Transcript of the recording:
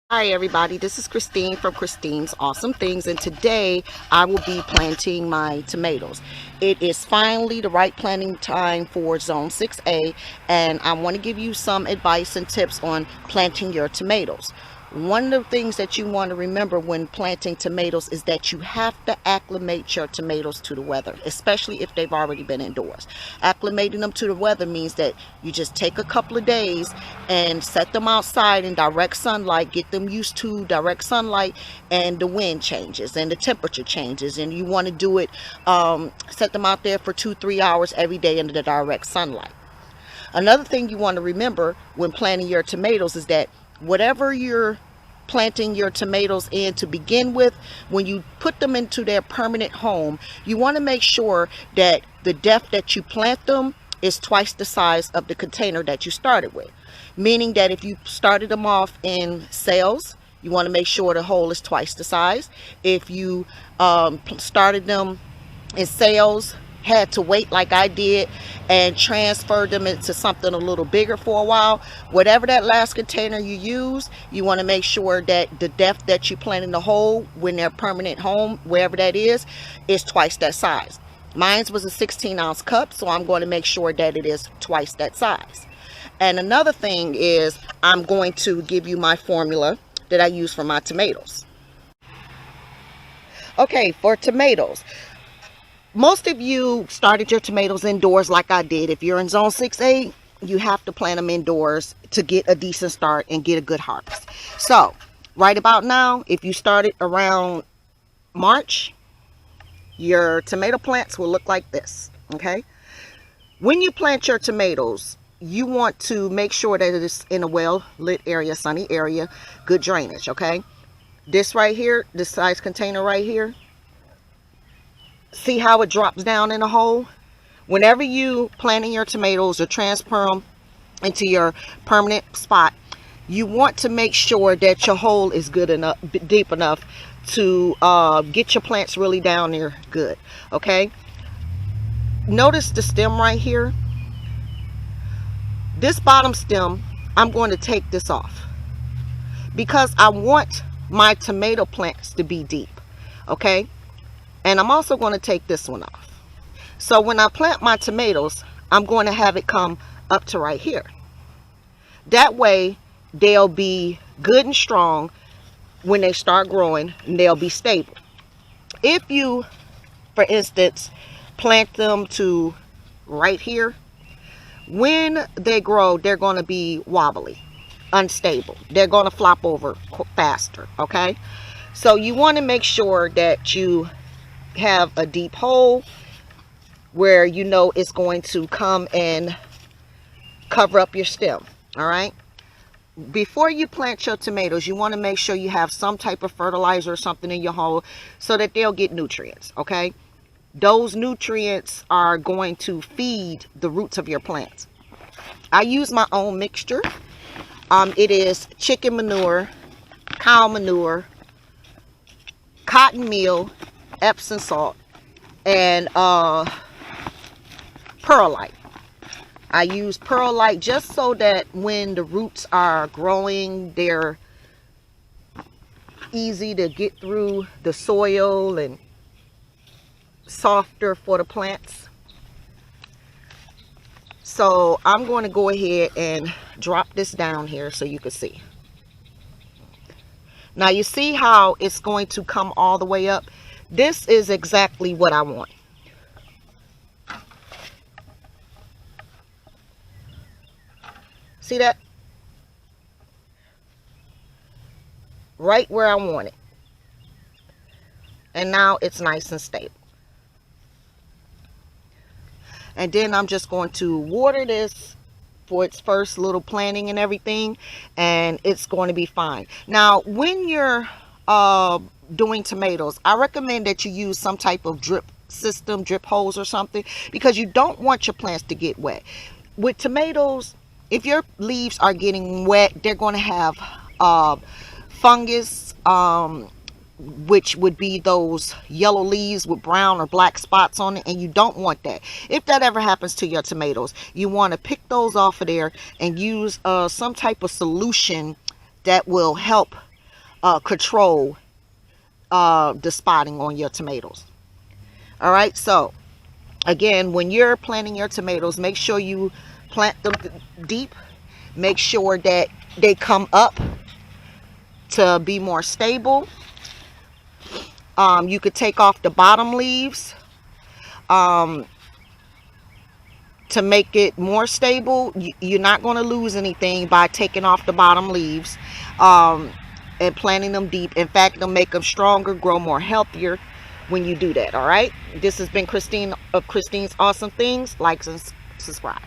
Hi everybody, this is Christine from Christine's Awesome Things, and today I will be planting my tomatoes. It is finally the right planting time for zone 6A, and I want to give you some advice and tips on planting your tomatoes. One of the things that you want to remember when planting tomatoes is that you have to acclimate your tomatoes to the weather, especially if they've already been indoors. Acclimating them to the weather means that you just take a couple of days and set them outside in direct sunlight, get them used to direct sunlight, and the wind changes and the temperature changes, and you want to do it, set them out there for 2-3 hours every day in the direct sunlight. Another thing you want to remember when planting your tomatoes is that whatever you're planting your tomatoes in to begin with, when you put them into their permanent home, you want to make sure that the depth that you plant them is twice the size of the container that you started with. Meaning that if you started them off in cells, you want to make sure the hole is twice the size. If you started them in cells, had to wait like I did and transfer them into something a little bigger for a while, whatever that last container you use, you want to make sure that the depth that you plant in the hole when they're permanent home, wherever that is twice that size. Mine was a 16-ounce cup, so I'm going to make sure that it is twice that size. And another thing is, I'm going to give you my formula that I use for my tomatoes. Okay, for tomatoes, most of you started your tomatoes indoors like I did. If you're in zone 6A, you have to plant them indoors to get a decent start and get a good harvest. So right about now, if you started around March, your tomato plants will look like this. Okay, when you plant your tomatoes, you want to make sure that it is in a well lit area, sunny area, good drainage. Okay, this right here, this size container right here, see how it drops down in a hole? Whenever you planting your tomatoes or transfer them into your permanent spot, you want to make sure that your hole is good enough, deep enough to get your plants really down there good. Okay, notice the stem right here. This bottom stem, I'm going to take this off because I want my tomato plants to be deep. Okay, and I'm also going to take this one off. So when I plant my tomatoes, I'm going to have it come up to right here. That way they'll be good and strong when they start growing, and they'll be stable. If you, for instance, plant them to right here, when they grow, they're going to be wobbly, unstable. They're going to flop over faster. Okay, so you want to make sure that you have a deep hole where you know it's going to come and cover up your stem. All right, before you plant your tomatoes, you want to make sure you have some type of fertilizer or something in your hole so that they'll get nutrients. Okay, those nutrients are going to feed the roots of your plants. I use my own mixture. It is chicken manure, cow manure, cotton meal, Epsom salt, and perlite. I use perlite just so that when the roots are growing, they're easy to get through the soil and softer for the plants. So I'm going to go ahead and drop this down here so you can see. Now you see how it's going to come all the way up. This is exactly what I want. See that? Right where I want it. And now it's nice and stable. And then I'm just going to water this for its first little planting and everything, and it's going to be fine. Now when you're doing tomatoes, I recommend that you use some type of drip system, drip hose or something, because you don't want your plants to get wet. With tomatoes, if your leaves are getting wet, they're going to have fungus, which would be those yellow leaves with brown or black spots on it, and you don't want that. If that ever happens to your tomatoes, you want to pick those off of there and use some type of solution that will help control the spotting on your tomatoes. All right, so again, when you're planting your tomatoes, make sure you plant them deep. Make sure that they come up to be more stable. You could take off the bottom leaves to make it more stable. You're not going to lose anything by taking off the bottom leaves and planting them deep. In fact, it'll make them stronger, grow more healthier when you do that. All right, this has been Christine of Christine's Awesome Things. Like and subscribe.